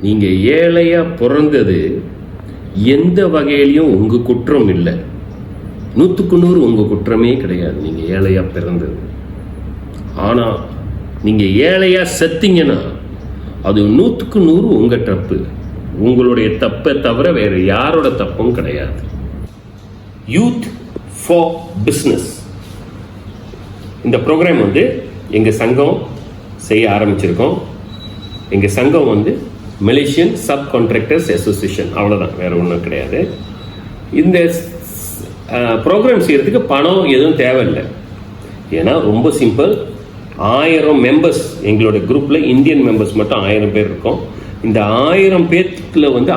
நீங்கள் ஏழையாக பிறந்தது எந்த வகையிலையும் உங்கள் குற்றம் இல்லை. 100க்கு 100 உங்கள் குற்றமே கிடையாது நீங்கள் ஏழையாக பிறந்தது. ஆனால் நீங்கள் ஏழையாக செத்தீங்கன்னா அது 100க்கு 100 உங்கள் தப்பு. உங்களுடைய தப்பை தவிர வேறு யாரோட தப்பும் கிடையாது. யூத் ஃபார் பிஸ்னஸ் இந்த ப்ரோக்ராம் வந்து எங்கள் சங்கம் செய்ய ஆரம்பிச்சிருக்கோம். எங்கள் சங்கம் வந்து மலேசியன் சப் கான்ட்ராக்டர்ஸ் அசோசியேஷன், அவ்வளோதான், வேறு ஒன்றும் கிடையாது. இந்த ப்ரோக்ராம் செய்கிறதுக்கு பணம் எதுவும் தேவையில்லை. ஏன்னா ரொம்ப சிம்பிள். 1000 மெம்பர்ஸ் எங்களோட குரூப்பில், இந்தியன் மெம்பர்ஸ் மட்டும் 1000 பேர் இருக்கோம். இந்த 1000 பேர்த்தில் வந்து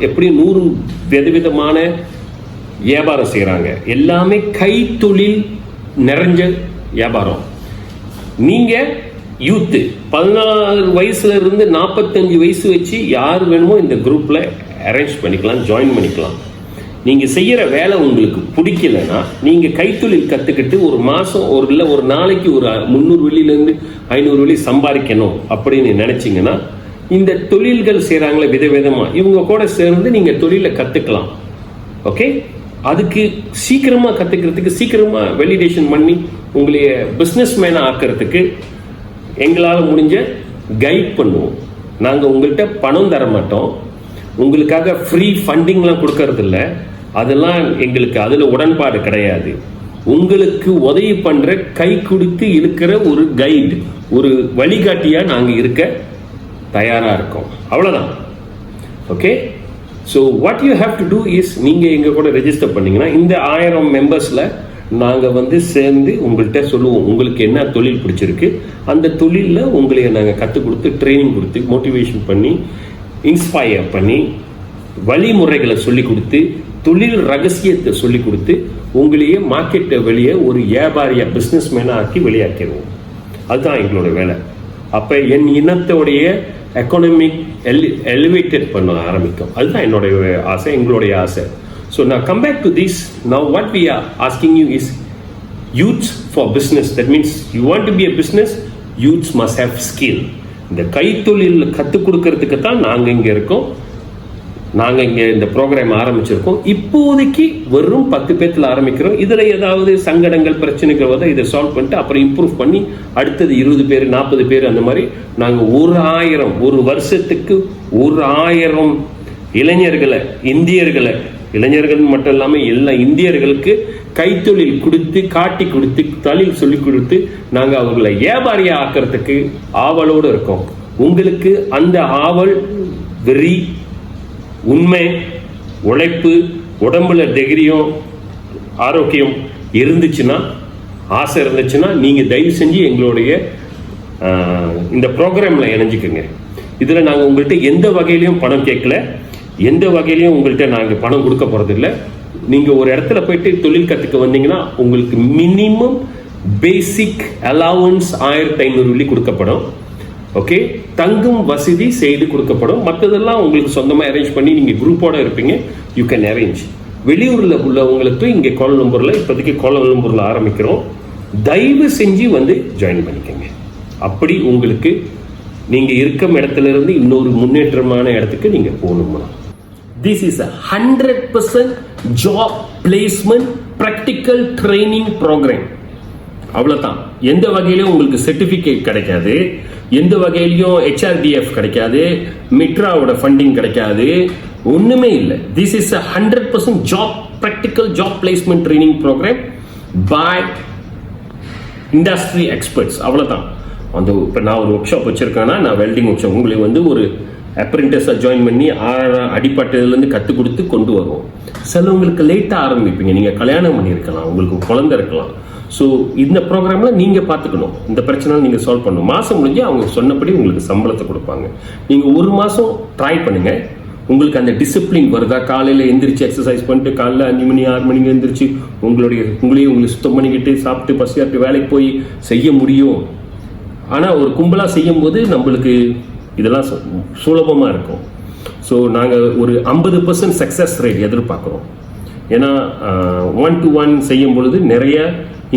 எப்படி 100 விதவிதமான வியாபாரம் செய்கிறாங்க. எல்லாமே கைத்தொழில் நிறைஞ்ச வியாபாரம். நீங்கள் யூத்து 14 வயசுல இருந்து 45 வயசு வச்சு யார் வேணுமோ இந்த குரூப்பில் அரேஞ்ச் பண்ணிக்கலாம், ஜாயின் பண்ணிக்கலாம். நீங்கள் செய்கிற வேலை உங்களுக்கு பிடிக்கலைன்னா நீங்கள் கைத்தொழில் கற்றுக்கிட்டு ஒரு மாதம் ஒரு நாளைக்கு ஒரு 300 வெள்ளியிலேருந்து 500 வெள்ளி சம்பாதிக்கணும் அப்படின்னு நினச்சிங்கன்னா இந்த தொழில்கள் செய்கிறாங்களே விதவிதமாக, இவங்க கூட சேர்ந்து நீங்கள் தொழிலை கற்றுக்கலாம். ஓகே, அதுக்கு சீக்கிரமாக கற்றுக்கிறதுக்கு, சீக்கிரமாக வேலிடேஷன் பண்ணி உங்களைய பிஸ்னஸ் மேனாக ஆக்கிறதுக்கு எங்களால் முடிஞ்ச கைட் பண்ணுவோம். நாங்கள் உங்கள்கிட்ட பணம் தர மாட்டோம், உங்களுக்காக ஃப்ரீ ஃபண்டிங்லாம் கொடுக்கறதில்ல. அதெல்லாம் எங்களுக்கு அதில் உடன்பாடு கிடையாது. உங்களுக்கு உதவி பண்ணுற, கை கொடுத்து இழுக்கிற ஒரு கைடு, ஒரு வழிகாட்டியாக நாங்கள் இருக்க தயாராக இருக்கோம். அவ்வளோதான். Okay, so what you have to do is, நீங்கள் எங்கள் கூட ரெஜிஸ்டர் பண்ணிங்கன்னா இந்த 1000 மெம்பர்ஸில் நாங்கள் வந்து சேர்ந்து உங்கள்கிட்ட சொல்லுவோம் உங்களுக்கு என்ன தொழில் பிடிச்சிருக்கு, அந்த தொழிலில் உங்களைய நாங்கள் கற்றுக் கொடுத்து, ட்ரைனிங் கொடுத்து, மோட்டிவேஷன் பண்ணி, இன்ஸ்பயர் பண்ணி, வழிமுறைகளை சொல்லி கொடுத்து, தொழில் ரகசியத்தை சொல்லி கொடுத்து, உங்களையே மார்க்கெட்டை வெளியே ஒரு வியாபாரியாக, பிஸ்னஸ் மேனாக ஆக்கி வெளியாக்கிடுவோம். அதுதான் எங்களோட வேலை. அப்போ என் இனத்தோடைய எக்கானமிக் எலிவேட்டட் பண்ண ஆரம்பிக்கும். அதுதான் என்னுடைய ஆசை, எங்களுடைய ஆசை. So now come back to this. Now what we are asking you is youths for business. That means you want to be a business, youths must have skill. இந்த கைத்தொழில் கற்றுக் கொடுக்கறதுக்கு தான் நாங்கள் இங்கே இருக்கோம். நாங்கள் இங்கே இந்த ப்ரோக்ராம் ஆரம்பிச்சிருக்கோம். இப்போதைக்கு வெறும் 10 பேர்த்தில் ஆரம்பிக்கிறோம். இதில் ஏதாவது சங்கடங்கள், பிரச்சனைகள் வந்து இதை சால்வ் பண்ணிட்டு அப்புறம் இம்ப்ரூவ் பண்ணி அடுத்தது 20 பேர், 40 பேர், அந்த மாதிரி நாங்கள் 1000 ஒரு வருஷத்துக்கு 1000 இளைஞர்களை, இந்தியர்களை, இளைஞர்கள் மட்டும் இல்லாமல் எல்லா இந்தியர்களுக்கு கைத்தொழில் கொடுத்து, காட்டி கொடுத்து, தொழில் சொல்லி கொடுத்து நாங்கள் அவர்களை வியாபாரியாக ஆக்கிறதுக்கு ஆவலோடு இருக்கோம். உங்களுக்கு அந்த ஆவல், வெறி, உண்மை, உழைப்பு, உடம்புல தைரியம், ஆரோக்கியம் இருந்துச்சுன்னா, ஆசை இருந்துச்சுன்னா நீங்கள் தயவு செஞ்சு எங்களுடைய இந்த ப்ரோக்ராமில் இணைஞ்சிக்கோங்க. இதில் நாங்கள் உங்கள்கிட்ட எந்த வகையிலையும் பணம் கேட்கல, எந்த வகையிலையும் உங்கள்கிட்ட நாங்கள் பணம் கொடுக்க போகிறதில்ல. நீங்கள் ஒரு இடத்துல போயிட்டு தொழில் கற்றுக்க வந்தீங்கன்னா உங்களுக்கு மினிமம் பேசிக் அலவன்ஸ் 1500 வெள்ளி கொடுக்கப்படும். ஓகே, தங்கும் வசதி செய்து கொடுக்கப்படும். மற்றதெல்லாம் உங்களுக்கு சொந்தமாக அரேஞ்ச் பண்ணி நீங்கள் குரூப்போடு இருப்பீங்க, யூ கேன் அரேஞ்ச். வெளியூரில் உள்ளவங்களுக்கு இங்கே கோலாலம்பூரில், இப்போதைக்கு கோலாலம்பூரில் ஆரம்பிக்கிறோம். தயவு செஞ்சு வந்து ஜாயின் பண்ணிக்கோங்க. அப்படி உங்களுக்கு நீங்கள் இருக்கும் இடத்துல இருந்து இன்னொரு முன்னேற்றமான இடத்துக்கு நீங்கள் போகணும்னா, this is a 100% job placement practical training program. அவ்வளோதான். எந்த வகையிலும் உங்களுக்கு சர்டிஃபிகேட் கிடைக்காது, எந்த வகையிலையும் HRDF கிடைக்காது, மிட்ராவோட ஃபண்டிங் கிடைக்காது, ஒன்றுமே இல்லை. this is a 100% job practical job placement training program by industry experts. அவ்வளோதான். அந்த இப்போ நான் ஒரு ஒர்க் ஷாப் வச்சுருக்கேன்னா, நான் வெல்டிங் ஒர்க் ஷாப், உங்களை வந்து ஒரு அப்ரெண்டிஸை ஜாயின் பண்ணி அடிப்பட்டதுலேருந்து கற்றுக் கொடுத்து கொண்டு வருவோம். சிலவங்களுக்கு லேட்டாக ஆரம்பிப்பீங்க, நீங்கள் கல்யாணம் பண்ணியிருக்கலாம், உங்களுக்கு குழந்தை இருக்கலாம். ஸோ இந்த ப்ரோக்ராமில் நீங்கள் பார்த்துக்கணும், இந்த பிரச்சனை நீங்கள் சால்வ் பண்ணணும். மாதம் முடிஞ்சு அவங்க சொன்னபடி உங்களுக்கு சம்பளத்தை கொடுப்பாங்க. நீங்கள் ஒரு மாதம் ட்ரை பண்ணுங்கள், உங்களுக்கு அந்த டிசிப்ளின் வருதா, காலையில் எந்திரிச்சு எக்ஸசைஸ் பண்ணிட்டு காலையில் 5 மணி 6 மணிக்கு எந்திரிச்சு உங்களையும் சுத்தம் பண்ணிக்கிட்டு சாப்பிட்டு பசியாட்டு வேலைக்கு போய் செய்ய முடியும். ஆனால் ஒரு கும்பலாக செய்யும் போது நம்மளுக்கு இதெல்லாம் சுலபமாக இருக்கும். ஸோ நாங்கள் ஒரு 50% சக்ஸஸ் ரேட் எதிர்பார்க்குறோம். ஏன்னா 1-to-1 செய்யும் பொழுது நிறைய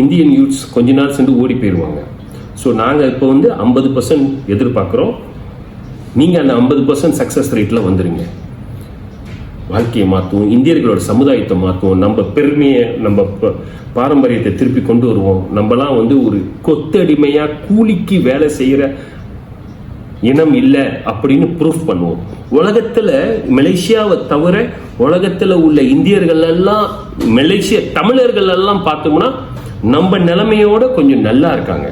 இந்தியன் யூத்ஸ் கொஞ்ச நாள் சென்று ஓடி போயிடுவாங்க. ஸோ நாங்கள் இப்போ வந்து 50% எதிர்பார்க்குறோம். நீங்கள் அந்த 50% சக்ஸஸ் ரேட்டில் வந்துடுங்க. வாழ்க்கையை மாற்றுவோம், இந்தியர்களோட சமுதாயத்தை மாற்றுவோம், நம்ம பெருமையை, நம்ம பாரம்பரியத்தை திருப்பி கொண்டு வருவோம். நம்மலாம் ஒரு கொத்தடிமையாக கூலிக்கு வேலை செய்கிற இனம் இல்லை அப்படின்னு ப்ரூஃப் பண்ணுவோம். உலகத்தில் மலேசியாவை தவிர உலகத்தில் உள்ள இந்தியர்கள் எல்லாம், மலேசிய தமிழர்கள் எல்லாம் பார்த்தோம்னா நம்ம நிலைமையோட கொஞ்சம் நல்லா இருக்காங்க.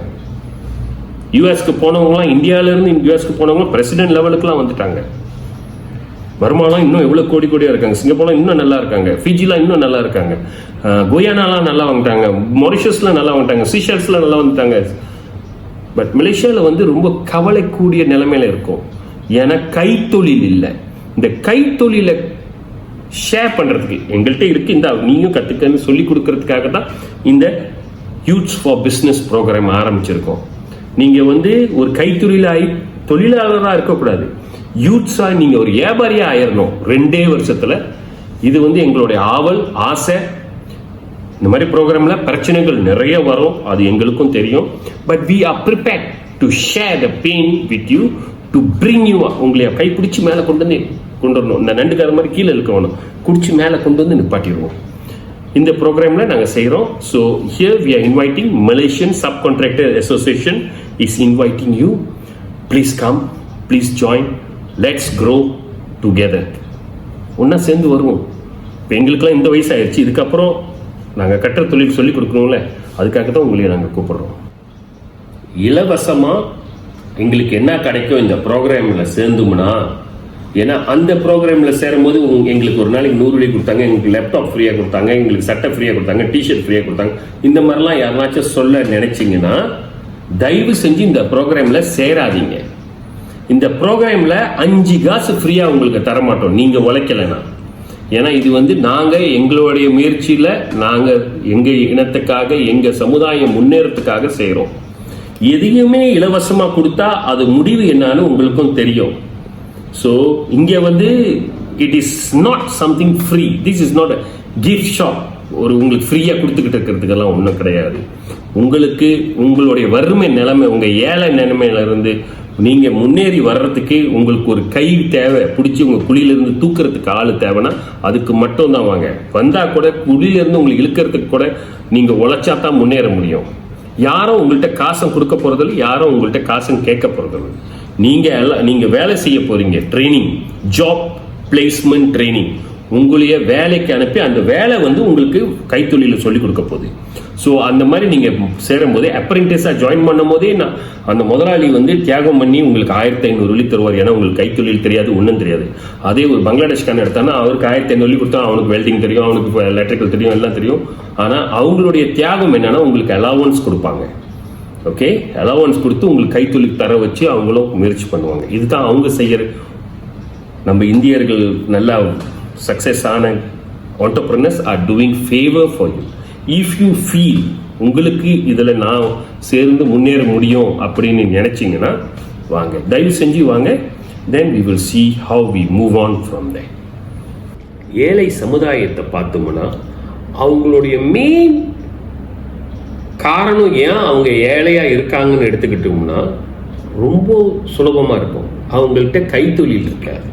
யூஎஸ்க்கு போனவங்களாம், இந்தியாவிலேருந்து யூஎஸ்க்கு போனவங்களாம் பிரசிடென்ட் லெவலுக்குலாம் வந்துட்டாங்க. வருமானம் இன்னும் எவ்வளோ கோடி கோடியாக இருக்காங்க. சிங்கப்பூர்லாம் இன்னும் நல்லா இருக்காங்க. ஃபிஜிலாம் இன்னும் நல்லா இருக்காங்க. குயானாலாம் நல்லா வந்துட்டாங்க. மொரிஷஸ்லாம் நல்லா வந்துட்டாங்க. சீஷல்ஸ்லாம் நல்லா வந்துட்டாங்க. பட் மலேசியாவில் ரொம்ப கவலைக்கூடிய நிலைமையில இருக்கும். ஏன்னா கைத்தொழில் இல்லை. இந்த கைத்தொழிலை ஷேர் பண்ணுறதுக்கு எங்கள்கிட்ட இருக்கு, இந்த நீயும் கற்றுக்கன்னு சொல்லி கொடுக்கறதுக்காக தான் இந்த யூத்ஸ் ஃபார் பிஸ்னஸ் ப்ரோக்ராம் ஆரம்பிச்சிருக்கோம். நீங்கள் ஒரு தொழிலாளராக இருக்கக்கூடாது, யூத்ஸாக நீங்கள் ஒரு வியாபாரியாக ஆயிடணும் 2 வருஷத்தில். இது எங்களுடைய ஆவல், ஆசை. இந்த மாதிரி ப்ரோக்ராமில் பிரச்சனைகள் நிறைய வரும், அது எங்களுக்கும் தெரியும். But we are prepared to share the pain with you, to bring you. உங்களை கைப்பிடிச்சி மேலே கொண்டு வரணும். இந்த நண்டுக்கார மாதிரி கீழே இருக்கணும், குடிச்சு மேலே கொண்டு வந்து நிப்பாட்டிடுவோம். இந்த ப்ரோக்ராமில் நாங்கள் செய்கிறோம். So here we are inviting Malaysian sub contractor association is inviting you. Please come, please join, let's grow together. ஒன்றா சேர்ந்து வருவோம். இப்போ எங்களுக்கெல்லாம் இந்த வயசு ஆயிடுச்சு, இதுக்கப்புறம் நாங்கள் கட்டுற தொழில் சொல்லிக் கொடுக்கணும்ல, அதுக்காக தான் உங்களையும் நாங்கள் கூப்பிடுறோம். இலவசமாக எங்களுக்கு என்ன கிடைக்கும் இந்த ப்ரோக்ராமில் சேர்ந்தோம்னா, ஏன்னா அந்த ப்ரோக்ராமில் சேரும்போது எங்களுக்கு ஒரு நாளைக்கு 100 ரூபாய் கொடுத்தாங்க, எங்களுக்கு லேப்டாப் ஃப்ரீயாக கொடுத்தாங்க, எங்களுக்கு சட்டை ஃப்ரீயாக கொடுத்தாங்க, டிஷர்ட் ஃப்ரீயாக கொடுத்தாங்க. இந்த மாதிரிலாம் யாராச்சும் சொல்ல நினைச்சிங்கன்னா தயவு செஞ்சு இந்த ப்ரோக்ராமில் சேராதீங்க. இந்த ப்ரோக்ராமில் 5 காசு ஃப்ரீயாக உங்களுக்கு தரமாட்டோம் நீங்கள் உழைக்கலைன்னா. ஏன்னா இது நாங்கள் எங்களுடைய முயற்சியில் நாங்கள் எங்கள் இனத்துக்காக, எங்கள் சமுதாயம் முன்னேறத்துக்காக செய்கிறோம். எதையுமே இலவசமாக கொடுத்தா அது முடிவு என்னன்னு உங்களுக்கும் தெரியும். ஸோ இங்கே it is not something free. This is not a gift shop. உங்களுக்கு ஃப்ரீயாக கொடுத்துக்கிட்டு இருக்கிறதுக்கெல்லாம் ஒன்றும் கிடையாது. உங்களுக்கு உங்களுடைய வறுமை நிலைமை, உங்கள் ஏழை நிலைமையிலிருந்து நீங்கள் முன்னேறி வர்றதுக்கு உங்களுக்கு ஒரு கை தேவை, பிடிச்சி உங்கள் குழியிலேருந்து தூக்குறதுக்கு ஆள் தேவைன்னா அதுக்கு மட்டும் தான் வாங்க. வந்தால் கூட குழியிலேருந்து உங்களுக்கு இழுக்கிறதுக்கு கூட நீங்கள் உழைச்சா தான் முன்னேற முடியும். யாரும் உங்கள்கிட்ட காசம் கொடுக்க போகிறதில்ல, யாரும் உங்கள்கிட்ட காசும் கேட்க போகிறதில்ல. நீங்கள் வேலை செய்ய போகிறீங்க. ட்ரைனிங், ஜாப் பிளேஸ்மெண்ட் ட்ரைனிங், உங்களைய வேலைக்கு அனுப்பி அந்த வேலை உங்களுக்கு கைத்தொழில சொல்லிக் கொடுக்க போகுது. ஸோ அந்த மாதிரி நீங்கள் சேரும் போதே, அப்ரெண்டிஸாக ஜாயின் பண்ணும் போதே அந்த முதலாளி தியாகம் பண்ணி உங்களுக்கு 1500 வெள்ளி தருவார். ஏன்னா உங்களுக்கு கைத்தொழில் தெரியாது, ஒன்றும் தெரியாது. அதே ஒரு பங்களாதேஷ்கான எடுத்தானா அவருக்கு 1500 வெள்ளி கொடுத்தா அவனுக்கு வெல்டிங் தெரியும், அவனுக்கு எலக்ட்ரிக்கல் தெரியும், எல்லாம் தெரியும். ஆனால் அவங்களுடைய தியாகம் என்னன்னா உங்களுக்கு அலவன்ஸ் கொடுப்பாங்க. ஓகே, அலவன்ஸ் கொடுத்து உங்களுக்கு கைத்தொழில் தர வச்சு அவங்களும் முயற்சி பண்ணுவாங்க. இதுதான் அவங்க செய்யற. நம்ம இந்தியர்கள் நல்லா சக்சஸ் ஆன entrepreneurs are doing favor for you. If you feel உங்களுக்கு இதில் நான் சேர்ந்து முன்னேற முடியும் அப்படின்னு நினைச்சிங்கன்னா வாங்க, தயவு செஞ்சு வாங்க. then we will see how we move on from there. ஏழை சமுதாயத்தை பார்த்தோம்னா அவங்களுடைய மெயின் காரணம் ஏன் அவங்க ஏழையா இருக்காங்கன்னு எடுத்துக்கிட்டோம்னா ரொம்ப சுலபமா இருக்கும். அவங்கள்ட்ட கைத்தொழில் இருக்காது.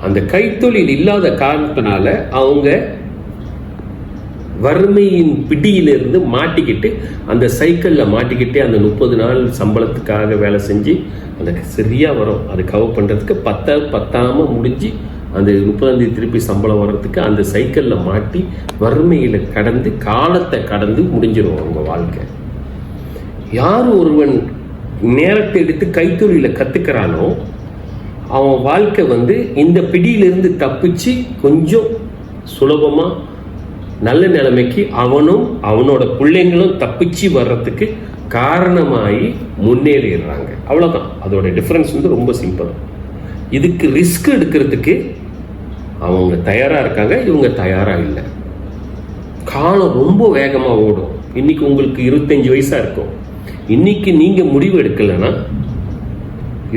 அந்த கைத்தொழில் இல்லாத காரணத்தினால அவங்க வறுமையின் பிடியிலிருந்து மாட்டிக்கிட்டு, அந்த சைக்கிளில் மாட்டிக்கிட்டு அந்த 30 நாள் சம்பளத்துக்காக வேலை செஞ்சு அந்த சரியா வரும், அது கவர் பண்ணுறதுக்கு பத்தாமல் முடிஞ்சு அந்த 30ஆம் தேதி திருப்பி சம்பளம் வர்றதுக்கு அந்த சைக்கிளில் மாட்டி வறுமையில் கடந்து காலத்தை கடந்து முடிஞ்சிடும் அவங்க வாழ்க்கை. யார் ஒருவன் நேரத்தை எடுத்து கைத்தொழில கற்றுக்கிறானோ அவன் வாழ்க்கை இந்த பிடியிலிருந்து தப்பிச்சு கொஞ்சம் சுலபமாக நல்ல நிலைமைக்கு அவனும் அவனோட பிள்ளைங்களும் தப்பிச்சு வர்றதுக்கு காரணமாகி முன்னேறிடுறாங்க. அவ்வளோதான். அதோட டிஃப்ரென்ஸ் ரொம்ப சிம்பிள். இதுக்கு ரிஸ்க் எடுக்கிறதுக்கு அவங்க தயாராக இருக்காங்க, இவங்க தயாராக இல்லை. காலம் ரொம்ப வேகமாக ஓடும். இன்னைக்கு உங்களுக்கு 25 வயசாக இருக்கும். இன்னைக்கு நீங்கள் முடிவு எடுக்கலைன்னா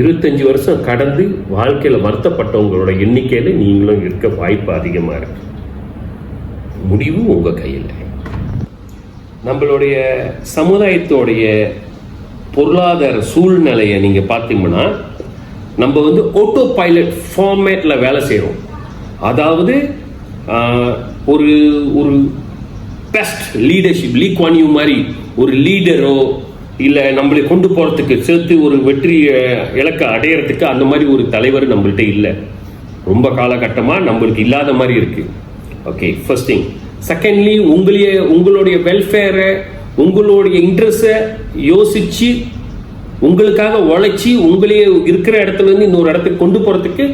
25 வருஷம் கடந்து வாழ்க்கையில் வருத்தப்பட்டவங்களோட எண்ணிக்கையில் நீங்களும் இருக்க வாய்ப்பு அதிகமாக இருக்கு. முடிவு உங்கள் கையில். நம்மளுடைய சமுதாயத்தோடைய பொருளாதார சூழ்நிலையை நீங்கள் பார்த்தீங்கன்னா நம்ம வந்து ஆட்டோ பைலட் ஃபார்மேட்டில் வேலை செய்கிறோம். அதாவது ஒரு ஒரு best leadership, Lee Kuan Yew மாதிரி ஒரு லீடரோ இல்லை நம்மளை கொண்டு போகிறதுக்கு சேர்த்து ஒரு வெற்றி இலக்கை அடையிறதுக்கு அந்த மாதிரி ஒரு தலைவர் நம்மள்கிட்ட இல்லை. ரொம்ப காலகட்டமாக நம்மளுக்கு இல்லாத மாதிரி இருக்குது. Okay, first thing. செகண்ட்லி, உங்களுடைய வெல்ஃபேரை, உங்களுடைய இன்ட்ரெஸ்ட்டை யோசித்து உங்களுக்காக உழைச்சி உங்களையே இருக்கிற இடத்துலேருந்து இன்னொரு இடத்துக்கு கொண்டு போகிறதுக்கு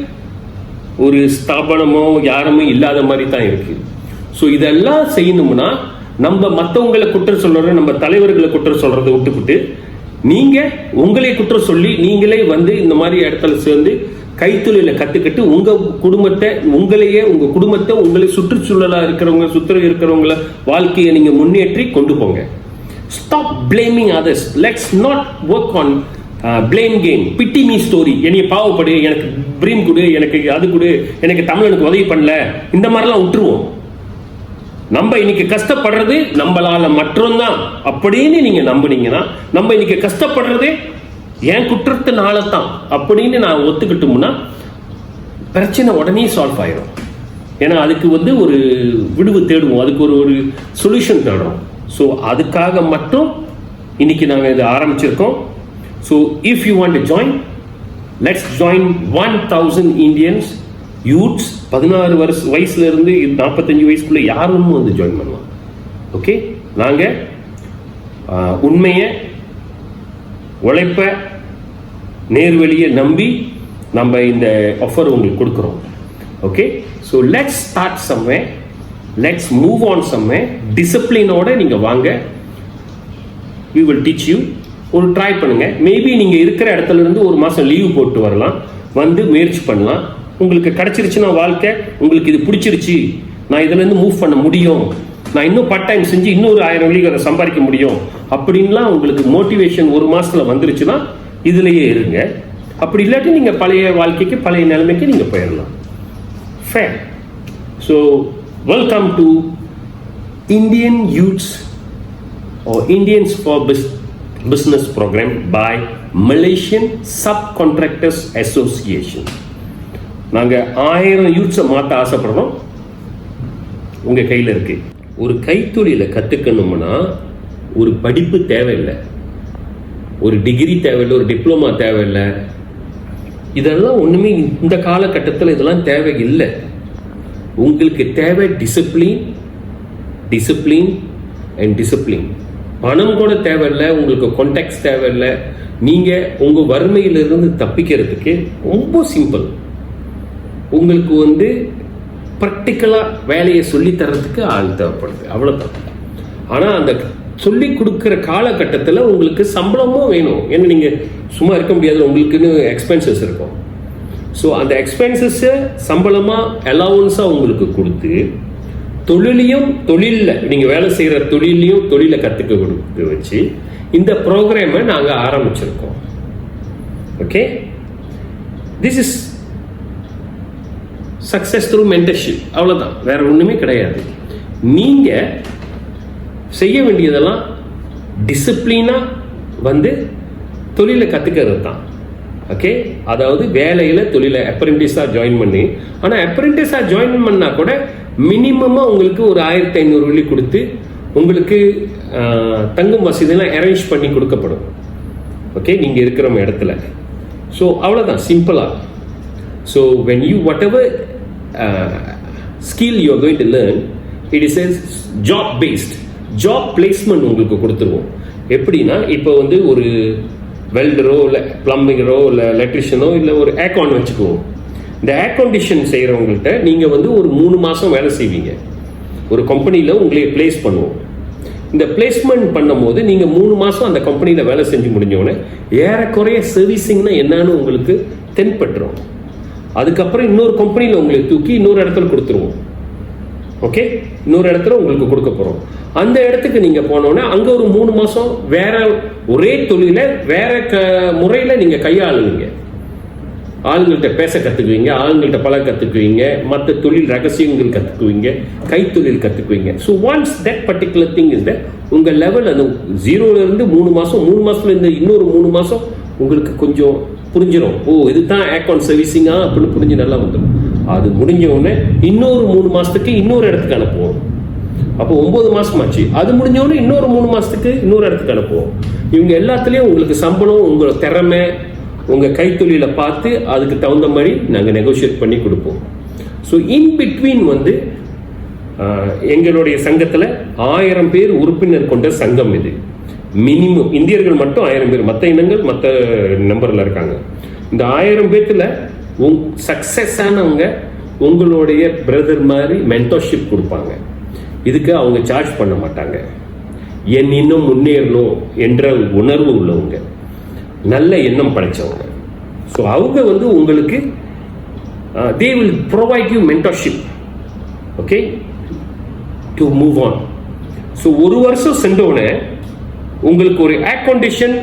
ஒரு ஸ்தாபனமோ யாருமே இல்லாத மாதிரி தான் இருக்குது. ஸோ இதெல்லாம் செய்யணும்னா நம்ம மற்றவங்களை குற்றம் சொல்கிறத, நம்ம தலைவர்களை குற்றம் சொல்கிறத விட்டுவிட்டு நீங்கள் உங்களே குற்றம் சொல்லி நீங்களே வந்து இந்த மாதிரி இடத்துல சேர்ந்து கைத்தொழிலை கற்றுக்கிட்டு உங்கள் குடும்பத்தை, உங்களையே, உங்கள் குடும்பத்தை, உங்களை சுற்றுச்சூழலாக இருக்கிறவங்க, சுற்று இருக்கிறவங்கள வாழ்க்கையை நீங்கள் முன்னேற்றி கொண்டு போங்க. Stop blaming others. Let's not work on blame game, pity me story. என்னைய பாவப்படு, எனக்கு ப்ரீம் கொடு, எனக்கு அது கொடு, எனக்கு தமிழனுக்கு உதவி பண்ணல, இந்த மாதிரிலாம் விட்டுருவோம். நம்ம இன்னைக்கு கஷ்டப்படுறது நம்மளால மட்டும்தான் அப்படின்னு நீங்க நம்புனீங்கன்னா, நம்ம இன்னைக்கு கஷ்டப்படுறதே என் குற்றத்தினால தான் அப்படின்னு நான் ஒத்துக்கிட்டோம்னா பிரச்சனை உடனே சால்வ் ஆயிடும். ஏன்னா அதுக்கு வந்து ஒரு விடுவு தேடுவோம், அதுக்கு ஒரு சொல்யூஷன் தேடுறோம். ஸோ அதுக்காக மட்டும் இன்னைக்கு நாங்கள் இதை ஆரம்பிச்சிருக்கோம். So if you want to join, let's join 1000 Indians youths. 16 வயசுல இருந்து 45 வயசுக்குள்ள யாரும் வந்து ஜாயின் பண்ணலாம். ஓகே, நாங்கள் உண்மையை, உழைப்ப, நேர்வழியை நம்பி நம்ம இந்த ஆஃபர் உங்களுக்கு கொடுக்குறோம். Okay, so let's start someway, let's move on someway. டிசிப்ளினோட நீங்கள் வாங்க, we will teach you. ஒரு ட்ரை பண்ணுங்க. மேபி நீங்கள் இருக்கிற இடத்துல இருந்து ஒரு மாதம் லீவு போட்டு வரலாம், வந்து முயற்சி பண்ணலாம். உங்களுக்கு கிடைச்சிருச்சுன்னா வாழ்க்கை, உங்களுக்கு இது பிடிச்சிருச்சு, நான் இதுலேருந்து மூவ் பண்ண முடியும், நான் இன்னும் பார்ட் டைம் செஞ்சு இன்னொரு 1000 வெளியே சம்பாதிக்க முடியும் அப்படின்லாம் உங்களுக்கு மோட்டிவேஷன் ஒரு மாசத்துல வந்துருச்சுன்னா இதுலயே இருங்க. அப்படி இல்லாட்டி நீங்க பழைய வாழ்க்கைக்கு, பழைய நிலைமைக்கு நீங்க போயிடலாம். Fair. So welcome to Indian youths or Indians for Business program by Malaysian Subcontractors Association. நாங்கள் 1000 யூத்ஸை மாற்ற ஆசைப்படுறோம். உங்கள் கையில் இருக்கு. ஒரு கைத்தொழிலை கற்றுக்கணும்னா ஒரு படிப்பு தேவையில்லை, ஒரு டிகிரி தேவையில்லை, ஒரு டிப்ளமா தேவையில்லை. இதெல்லாம் ஒன்றுமே இந்த காலகட்டத்தில் இதெல்லாம் தேவையில்லை. உங்களுக்கு தேவை டிசிப்ளின், டிசிப்ளின் அண்ட் டிசிப்ளின். பணம் கூட தேவையில்லை, உங்களுக்கு கான்டாக்ட்ஸ் தேவையில்லை. நீங்கள் உங்கள் வறுமையிலிருந்து தப்பிக்கிறதுக்கு ரொம்ப சிம்பிள். உங்களுக்கு வந்து ப்ராக்டிக்கலாக வேலையை சொல்லித்தரதுக்கு ஆள் தேவைப்படுது, அவ்வளோதான். ஆனால் அந்த சொல்லி கொடுக்குற காலகட்டத்தில் உங்களுக்கு சம்பளமும் வேணும். ஏன்னா நீங்கள் சும்மா இருக்க முடியாது, உங்களுக்குன்னு எக்ஸ்பென்சஸ் இருக்கும். ஸோ அந்த எக்ஸ்பென்சஸை சம்பளமாக அலவன்ஸாக உங்களுக்கு கொடுத்து தொழிலில் நீங்கள் வேலை செய்கிற தொழிலை கற்றுக்க கொடுத்து வச்சு இந்த ப்ரோக்ராமை நாங்கள் ஆரம்பிச்சிருக்கோம். Okay, this is success through mentorship. அவ்வளோதான், வேற ஒன்றுமே கிடையாது. நீங்கள் செய்ய வேண்டியதெல்லாம் டிசிப்ளினாக வந்து தொழிலை கற்றுக்கிறது தான். ஓகே, அதாவது வேலையில் தொழிலை அப்ரெண்டிஸாக ஜாயின் பண்ணி, ஆனால் அப்ரெண்டிஸாக ஜாயின் பண்ணால் கூட மினிமமாக உங்களுக்கு ஒரு 1500 வெள்ளி கொடுத்து உங்களுக்கு தங்கும் வசதியெல்லாம் அரேஞ்ச் பண்ணி கொடுக்கப்படும். ஓகே, நீங்கள் இருக்கிற இடத்துல. ஸோ அவ்வளோதான், சிம்பிளாக. So when you whatever skill you are going to learn, it is a job based, job placement உங்களுக்கு கொடுத்துருவோம். எப்படின்னா, இப்போ வந்து ஒரு வெல்டரோ இல்லை பிளம்பிங்கரோ இல்லை எலக்ட்ரிஷியனோ இல்லை ஒரு ஏர்கான் வச்சுக்குவோம். இந்த ஏர் கண்டிஷன் செய்கிறவங்கள்ட்ட நீங்கள் வந்து ஒரு 3 மாதம் வேலை செய்வீங்க. ஒரு கம்பெனியில் உங்களை பிளேஸ் பண்ணுவோம். இந்த பிளேஸ்மெண்ட் பண்ணும் போது நீங்கள் 3 மாதம் அந்த கம்பெனியில் வேலை செஞ்சு முடிஞ்சோடனே ஏறக்குறைய சர்வீசிங்னா என்னன்னு உங்களுக்கு தென்பட்டுரும். அதுக்கப்புறம் இன்னொரு கம்பெனியில் உங்களை தூக்கி இன்னொரு இடத்துல கொடுத்துருவோம். ஓகே, இன்னொரு இடத்துல உங்களுக்கு கொடுக்க போகிறோம். அந்த இடத்துக்கு நீங்கள் போனோன்னே அங்கே ஒரு 3 மாதம் வேற ஒரே தொழிலை வேற முறையில் நீங்கள் கையாளுவீங்க. ஆளுங்கள்ட்ட பேச கற்றுக்குவீங்க, ஆளுங்கள்ட்ட பழக கற்றுக்குவீங்க, மற்ற தொழில் ரகசியங்கள் கற்றுக்குவீங்க, கைத்தொழில் கற்றுக்குவீங்க. So once that particular thing is that, உங்கள் லெவல் அந்த 0லேருந்து 3 மாதம், 3 மாதத்துலேருந்து இன்னொரு 3 மாதம் உங்களுக்கு கொஞ்சம் புரிஞ்சிடும். ஓ இதுதான் அக்கௌண்ட் சர்வீசிங்கா அப்படின்னு புரிஞ்சு நல்லா வந்துடும். அது முடிஞ்ச உடனே இன்னொரு 3 மாசத்துக்கு இன்னொரு இடத்துக்கு அனுப்புவோம். அப்போ 9 மாசம் ஆச்சு. அது முடிஞ்ச உடனே இன்னொரு 3 மாசத்துக்கு இன்னொரு இடத்துக்கு அனுப்புவோம். இவங்க எல்லாத்துலேயும் உங்களுக்கு சம்பளம், உங்களோட திறமை, உங்கள் கைத்தொழிலை பார்த்து அதுக்கு தகுந்த மாதிரி நாங்கள் நெகோஷியேட் பண்ணி கொடுப்போம். ஸோ இன் பிட்வீன் வந்து எங்களுடைய சங்கத்தில் 1000 பேர் உறுப்பினர் கொண்ட சங்கம் இது. மினிமம் இந்தியர்கள் மட்டும் 1000 பேர், மற்ற இனங்கள் மற்ற நம்பரில் இருக்காங்க. இந்த 1000 பேர்த்தில் சக்ஸஸ் ஆனவங்க உங்களுடைய பிரதர் மாதிரி மென்டர்ஷிப் கொடுப்பாங்க. இதுக்கு அவங்க சார்ஜ் பண்ண மாட்டாங்க. என் இன்னும் முன்னேறணும் என்ற உணர்வு உள்ளவங்க, நல்ல எண்ணம் படைச்சவங்க. ஸோ அவங்க வந்து உங்களுக்கு they will provide you mentorship, okay, to move on. So ஒரு வருஷம் சென்றோடனே உங்களுக்கு ஒரு air condition,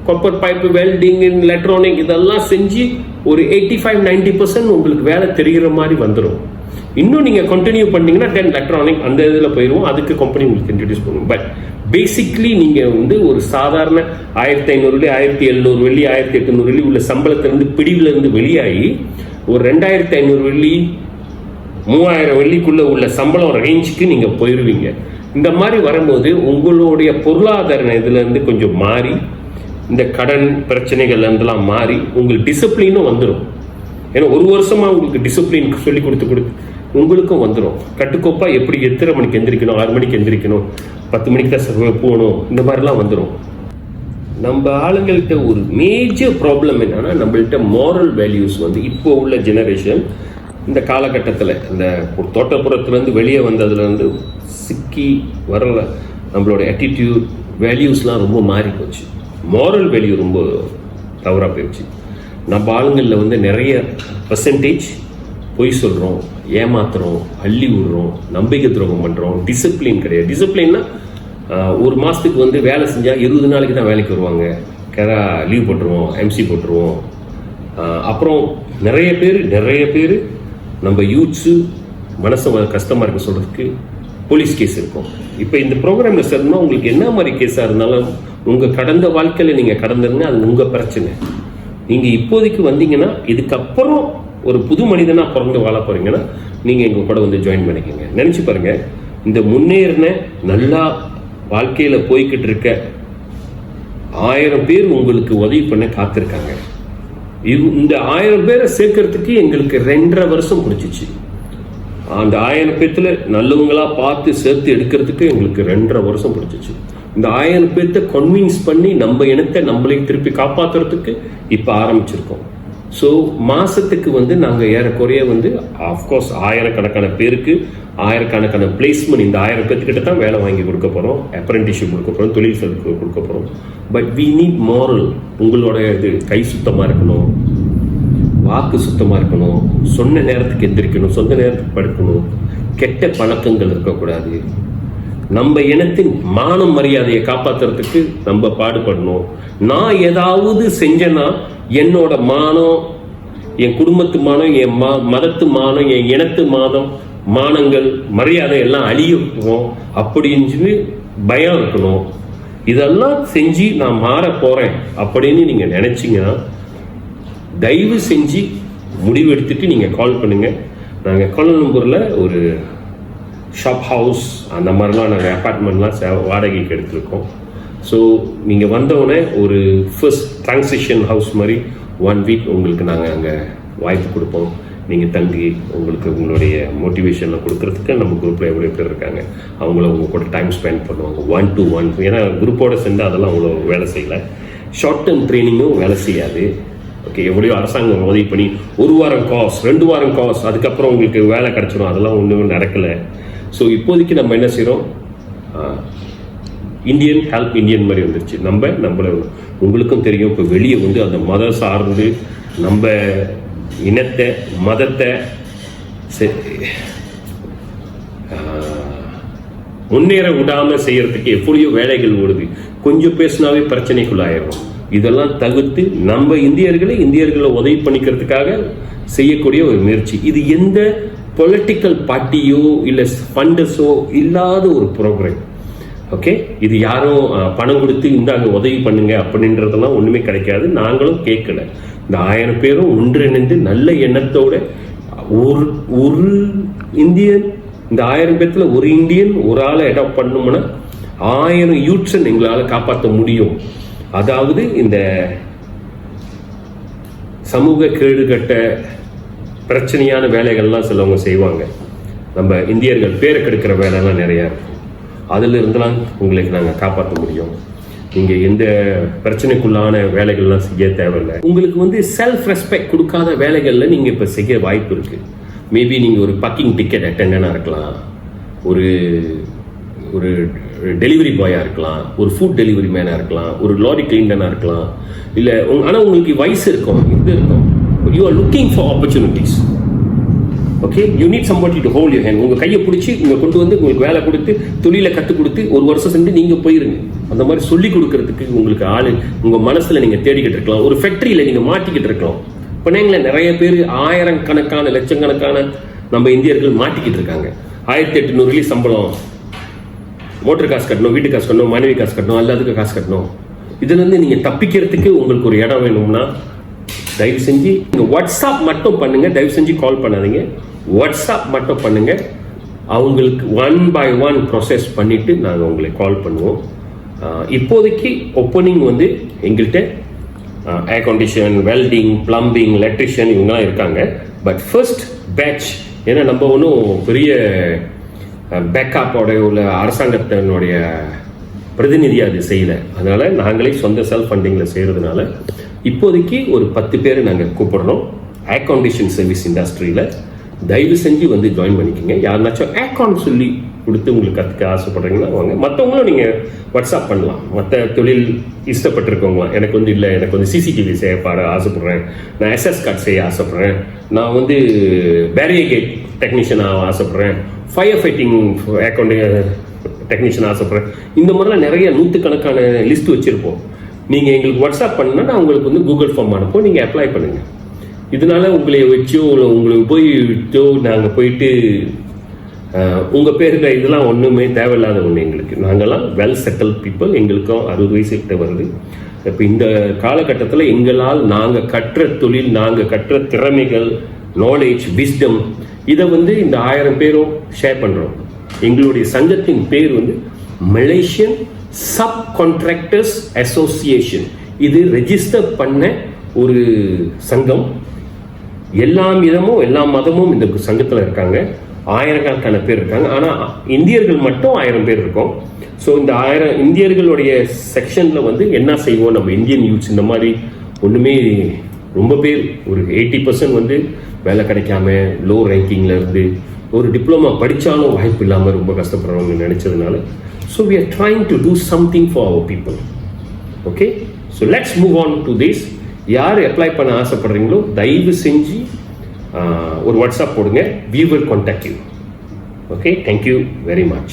copper pipe welding, electronic இதெல்லாம் செஞ்சு ஒரு 85-90% உங்களுக்கு வேலை தெரிகிற மாதிரி வந்துடும். இன்னும் நீங்கள் கண்டினியூ பண்ணீங்கன்னா 10 எலக்ட்ரானிக் அந்த இதில் போயிடுவோம். அதுக்கு கம்பெனி உங்களுக்கு இன்ட்ரடியூஸ் பண்ணுவோம். பட் பேசிக்லி நீங்கள் வந்து ஒரு சாதாரண 1500 வெள்ளி, 1700 வெள்ளி, 1800 வெள்ளி உள்ள சம்பளத்திலிருந்து பிடிவிலிருந்து வெளியாகி ஒரு 2500 வெள்ளி, 3000 வெள்ளிக்குள்ள உள்ள சம்பளம் ரேஞ்சுக்கு நீங்கள் போயிடுவீங்க. இந்த மாதிரி வரும்போது உங்களுடைய பொருளாதார இதுலேருந்து கொஞ்சம் மாறி, இந்த கடன் பிரச்சனைகள்லாம் மாறி உங்களுக்கு டிசிப்ளினும் வந்துடும். ஏன்னா ஒரு வருஷமாக உங்களுக்கு டிசிப்ளின் சொல்லி கொடுத்து உங்களுக்கும் வந்துடும். கட்டுக்கோப்பாக எப்படி எத்தனை மணிக்கு எந்திரிக்கணும், 6 மணிக்கு எந்திரிக்கணும், 10 மணிக்கு தான் போகணும், இந்த மாதிரிலாம் வந்துடும். நம்ம ஆளுங்கள்கிட்ட ஒரு மேஜர் ப்ராப்ளம் என்னன்னா, நம்மள்கிட்ட மாரல் வேல்யூஸ் வந்து இப்போ உள்ள ஜெனரேஷன் இந்த காலகட்டத்தில் இந்த ஒரு தோட்டப்புறத்துலேருந்து வெளியே வந்ததுலேருந்து சிக்கி வரல. நம்மளோட ஆட்டிடியூட் வேல்யூஸ்லாம் ரொம்ப மாறி போச்சு. மாரல் வேல்யூ ரொம்ப தவறாக போயிடுச்சு. நம்ம ஆளுங்களில் வந்து நிறைய பர்சன்டேஜ் பொய் சொல்கிறோம், ஏமாத்துறோம், அள்ளி விடுறோம், நம்பிக்கை துரோகம் பண்ணுறோம். டிசிப்ளின் கிடையாது. டிசிப்ளின்னா ஒரு மாதத்துக்கு வந்து வேலை செஞ்சால் 20 நாளைக்கு தான் வேலைக்கு வருவாங்க. லீவ் போட்டுருவோம், எம்சி போட்டுருவோம். அப்புறம் நிறைய பேர் நம்ம யூத்ஸு மனசு கஷ்டமாக இருக்க சொல்கிறதுக்கு போலீஸ் கேஸ் இருக்கும். இப்போ இந்த ப்ரோக்ராமில் சேர்ந்தோம்னா உங்களுக்கு என்ன மாதிரி கேஸாக இருந்தாலும் உங்கள் கடந்த வாழ்க்கையில் நீங்கள் கடந்துருங்க, அது உங்கள் பிரச்சனை. நீங்கள் இப்போதைக்கு வந்தீங்கன்னா இதுக்கப்புறம் ஒரு புது மனிதனாக பிறந்து வாழ போகிறீங்கன்னா நீங்கள் எங்கள் கூட வந்து ஜாயின் பண்ணிக்கோங்க. நினச்சி பாருங்கள், இந்த முன்னேறின நல்லா வாழ்க்கையில் போய்கிட்டு இருக்க 1000 பேர் உங்களுக்கு உதவி பண்ண காத்திருக்காங்க. இந்த 1000 பேரை சேர்க்கறதுக்கு எங்களுக்கு 2.5 வருஷம் பிடிச்சிச்சு. அந்த 1000 பேர்த்துல நல்லவங்களா பார்த்து சேர்த்து எடுக்கிறதுக்கு எங்களுக்கு 2.5 வருஷம் பிடிச்சிச்சு. இந்த 1000 பேர்த்த கன்வின்ஸ் பண்ணி நம்ம இனத்தை நம்மளே திருப்பி காப்பாற்றுறதுக்கு இப்போ ஆரம்பிச்சிருக்கோம். ஸோ மாதத்துக்கு வந்து நாங்கள் ஏறக்குறைய வந்து ஆஃப்கோர்ஸ் 1000கணக்கான பேருக்கு 1000கணக்கான பிளேஸ்மெண்ட், இந்த 1000 பேர்த்துக்கிட்ட தான் வேலை வாங்கி கொடுக்க போகிறோம், அப்ரெண்டிஸ்ஷிப் கொடுக்க போகிறோம், தொழில் கொடுக்க போகிறோம். But we need moral. உங்களோட இது கை சுத்தமாக இருக்கணும், வாக்கு சுத்தமாக இருக்கணும், சொன்ன நேரத்துக்கு எந்திரிக்கணும், சொந்த நேரத்துக்கு படுக்கணும், கெட்ட பழக்கங்கள் இருக்கக்கூடாது. நம்ம இனத்தின் மானம் மரியாதையை காப்பாற்றுறதுக்கு நம்ம பாடுபடணும். நான் ஏதாவது செஞ்சேன்னா என்னோட மானம், என் குடும்பத்து மானம், என் மதத்து மானம், என் இனத்து மானங்கள் மரியாதை எல்லாம் அழியும் அப்படின்னு பயம் இருக்கணும். இதெல்லாம் செஞ்சு நான் மாற போறேன் அப்படின்னு நீங்க நினைச்சீங்கன்னா தயவு செஞ்சு முடிவு எடுத்துட்டு நீங்க கால் பண்ணுங்க. நாங்கள் கோலாலம்பூர்ல ஒரு ஷாப் ஹவுஸ் அந்த மாதிரிலாம் நாங்கள் அப்பார்ட்மெண்ட்லாம் வாடகைக்கு எடுத்திருக்கோம். ஸோ நீங்கள் வந்தவுடனே ஒரு ஃபர்ஸ்ட் ட்ரான்சிஷன் ஹவுஸ் மாதிரி 1 வீக் உங்களுக்கு நாங்கள் அங்கே வாய்ப்பு கொடுப்போம். நீங்கள் தங்கி உங்களுக்கு உங்களுடைய மோட்டிவேஷனை கொடுக்கறதுக்கு நம்ம குரூப்பில் எவ்வளோ பேர் இருக்காங்க, அவங்கள உங்கள் கூட டைம் ஸ்பெண்ட் பண்ணுவாங்க 1 to 1. ஏன்னா குரூப்போடு சேர்ந்து அதெல்லாம் அவ்வளோ வேலை செய்யலை. ஷார்ட் டேர்ம் ட்ரைனிங்கும் வேலை செய்யாது. ஓகே, எவ்வளோ அரசாங்கம் உதவி பண்ணி 1 வாரம் காஸ், 2 வாரம் காஸ், அதுக்கப்புறம் உங்களுக்கு வேலை கிடச்சிடும், அதெல்லாம் ஒன்றும் நடக்கலை. ஸோ இப்போதைக்கு நம்ம என்ன செய்கிறோம், இந்தியன் ஹெல்ப் இந்தியன் மாதிரி வந்துருச்சு. நம்மள உங்களுக்கும் தெரியும், இப்போ வெளியே வந்து அந்த மதம் சார்ந்து நம்ம இனத்தை மதத்தை முன்னேற விடாமல் செய்யறதுக்கு எப்படியோ வேலைகள் ஓடுது. கொஞ்சம் பேசினாவே பிரச்சனைக்குள்ளாயிரும். இதெல்லாம் தவிர்த்து நம்ம இந்தியர்களை உதவி பண்ணிக்கிறதுக்காக செய்யக்கூடிய ஒரு முயற்சி. இது எந்த பொலிட்டிக்கல் பார்ட்டியோ இல்லை ஃபண்டஸோ இல்லாத ஒரு ப்ரோக்ராம். ஓகே, இது யாரும் பணம் கொடுத்து இந்தாங்க உதவி பண்ணுங்க அப்படின்றதெல்லாம் ஒன்றுமே கிடைக்காது. நாங்களும் கேட்கல. இந்த 1000 பேரும் ஒன்றிணைந்து நல்ல எண்ணத்தோட ஒரு இந்தியன், இந்த 1000 பேர்த்துல ஒரு இந்தியன் ஒரு ஆளை அடாப்ட் பண்ணோம்னா 1000 யூத்ஸை எங்களால் காப்பாற்ற முடியும். அதாவது இந்த சமூக கேடுகட்ட பிரச்சனையான வேலைகள்லாம் சிலவங்க செய்வாங்க. நம்ம இந்தியர்கள் பேரை கெடுக்கிற வேலைலாம் நிறையா இருக்கும். அதில் இருந்தெல்லாம் உங்களுக்கு நாங்கள் காப்பாற்ற முடியும். நீங்கள் எந்த பிரச்சனைக்குள்ளான வேலைகள்லாம் செய்ய தேவையில்லை. உங்களுக்கு செல்ஃப் ரெஸ்பெக்ட் கொடுக்காத வேலைகளில் நீங்கள் இப்போ செய்ய வாய்ப்பு இருக்குது. மேபி நீங்கள் ஒரு பக்கிங் டிக்கெட் அட்டெண்டனாக இருக்கலாம், ஒரு ஒரு டெலிவரி பாயாக இருக்கலாம், ஒரு ஃபுட் டெலிவரி மேனாக இருக்கலாம், ஒரு லாரி கிளீனராக இருக்கலாம். இல்லை ஆனால் உங்களுக்கு வயசு இருக்கும், இது இருக்கும். You are looking for opportunities. Okay, you need somebody to hold your hand. உங்கள் கையை பிடிச்சி இங்கே கொண்டு வந்து உங்களுக்கு வேலை கொடுத்து தொழிலை கற்றுக் கொடுத்து 1 வருஷம் சென்று நீங்கள் போயிருங்க. அந்த மாதிரி சொல்லி கொடுக்கறதுக்கு உங்களுக்கு ஆளு உங்கள் மனசில் நீங்கள் தேடிக்கிட்டு இருக்கலாம். ஒரு ஃபேக்ட்ரியில் நீங்கள் மாட்டிக்கிட்டு இருக்கலாம். இப்போ நீங்களே நிறைய பேர் 1000 கணக்கான லட்சக்கணக்கான நம்ம இந்தியர்கள் மாட்டிக்கிட்டு இருக்காங்க. 1800 சம்பளம், மோட்டர் காசு கட்டணும், வீட்டு காசு கட்டணும், மனைவி காசு கட்டணும், எல்லாத்துக்கும் காசு கட்டணும். இதுலேருந்து நீங்கள் தப்பிக்கிறதுக்கு உங்களுக்கு ஒரு இடம் வேணும்னா தயவு செஞ்சு நீங்கள் வாட்ஸ்அப் மட்டும் பண்ணுங்கள். தயவு செஞ்சு கால் பண்ணாதீங்க, வாட்ஸ்அப் மட்டும் பண்ணுங்கள். அவங்களுக்கு 1 by 1 ப்ராசஸ் பண்ணிவிட்டு நாங்கள் உங்களுக்கு கால் பண்ணுவோம். இப்போதைக்கு ஓப்பனிங் எங்கள்கிட்ட air condition, welding, plumbing, electrician இவங்கலாம் இருக்காங்க. பட் ஃபர்ஸ்ட் பேட்ச், ஏன்னா நம்ம ஒன்றும் பெரிய பேக்கப்போட உள்ள அரசாங்கத்தினுடைய பிரதிநிதியாக அது செய்யலை. அதனால் நாங்களே சொந்த செல்ஃப் ஃபண்டிங்கில் செய்கிறதுனால இப்போதைக்கு ஒரு 10 பேர் நாங்கள் கூப்பிடுறோம். ஏர் கண்டிஷன் சர்வீஸ் இண்டஸ்ட்ரியில் தயவு செஞ்சு ஜாயின் பண்ணிக்கோங்க. யாருனாச்சும் ஏர்கான் சொல்லி கொடுத்து உங்களுக்கு கற்றுக்க ஆசைப்படுறீங்கன்னா வாங்க. மற்றவங்களும் நீங்கள் வாட்ஸ்அப் பண்ணலாம். மற்ற தொழில் இஷ்டப்பட்டிருக்கவங்களாம் எனக்கு இல்லை, எனக்கு சிசிடிவி செய்ய ஆசைப்படுறேன், நான் எஸ்எஸ் கார்டு செய்ய ஆசைப்படுறேன், நான் பேரியர் கேட் டெக்னீஷியன் ஆக ஆசைப்படுறேன், ஃபயர் ஃபைட்டிங் டெக்னீஷியன் ஆசைப்படுறேன். இந்த மாதிரிலாம் நிறைய 100கணக்கான லிஸ்ட் வச்சுருப்போம். நீங்கள் எங்களுக்கு வாட்ஸ்அப் பண்ணா நான் உங்களுக்கு கூகுள் ஃபார்ம் அனுப்போம், நீங்கள் அப்ளை பண்ணுங்கள். இதனால உங்களை வச்சோ உங்களுக்கு போயிட்டோ நாங்கள் போயிட்டு உங்கள் பேருக்கு இதெல்லாம் ஒன்றுமே தேவையில்லாத ஒன்று. எங்களுக்கு நாங்கள்லாம் வெல் செட்டில் பீப்புள். எங்களுக்கும் 60 வயசு கிட்ட வருது. இப்போ இந்த காலகட்டத்தில் எங்களால் நாங்கள் கற்ற தொழில், நாங்கள் கற்ற திறமைகள், நாலேஜ், விஸ்டம் இதை இந்த 1000 பேரும் ஷேர் பண்ணுறோம். எங்களுடைய சங்கத்தின் பேர் மலேசியன் சப் கான்ட்ராக்டர்ஸ் அசோசியேஷன். இது ரெஜிஸ்டர் பண்ண ஒரு சங்கம். எல்லா விதமும் எல்லா மதமும் இந்த சங்கத்தில் இருக்காங்க. 1000கணக்கான பேர் இருக்காங்க. ஆனால் இந்தியர்கள் மட்டும் 1000 பேர் இருக்கோம். ஸோ இந்த 1000 இந்தியர்களுடைய செக்ஷனில் என்ன செய்வோம், நம்ம இந்தியன் யூத்ஸ் இந்த மாதிரி ஒன்றுமே ரொம்ப பேர் ஒரு 80% வேலை கிடைக்காம லோ ரேங்கிங்கில் இருந்து ஒரு டிப்ளமா படித்தாலும் வாய்ப்பு இல்லாமல் ரொம்ப கஷ்டப்படுறவங்க நினச்சதுனால so we are trying to do something for our people. Okay, so let's move on to this. யார் அப்ளை பண்ண ஆசைப்படுறீங்களோ தயவு செஞ்சு ஒரு வாட்ஸ்அப் போடுங்க. We will contact you. Okay, thank you very much.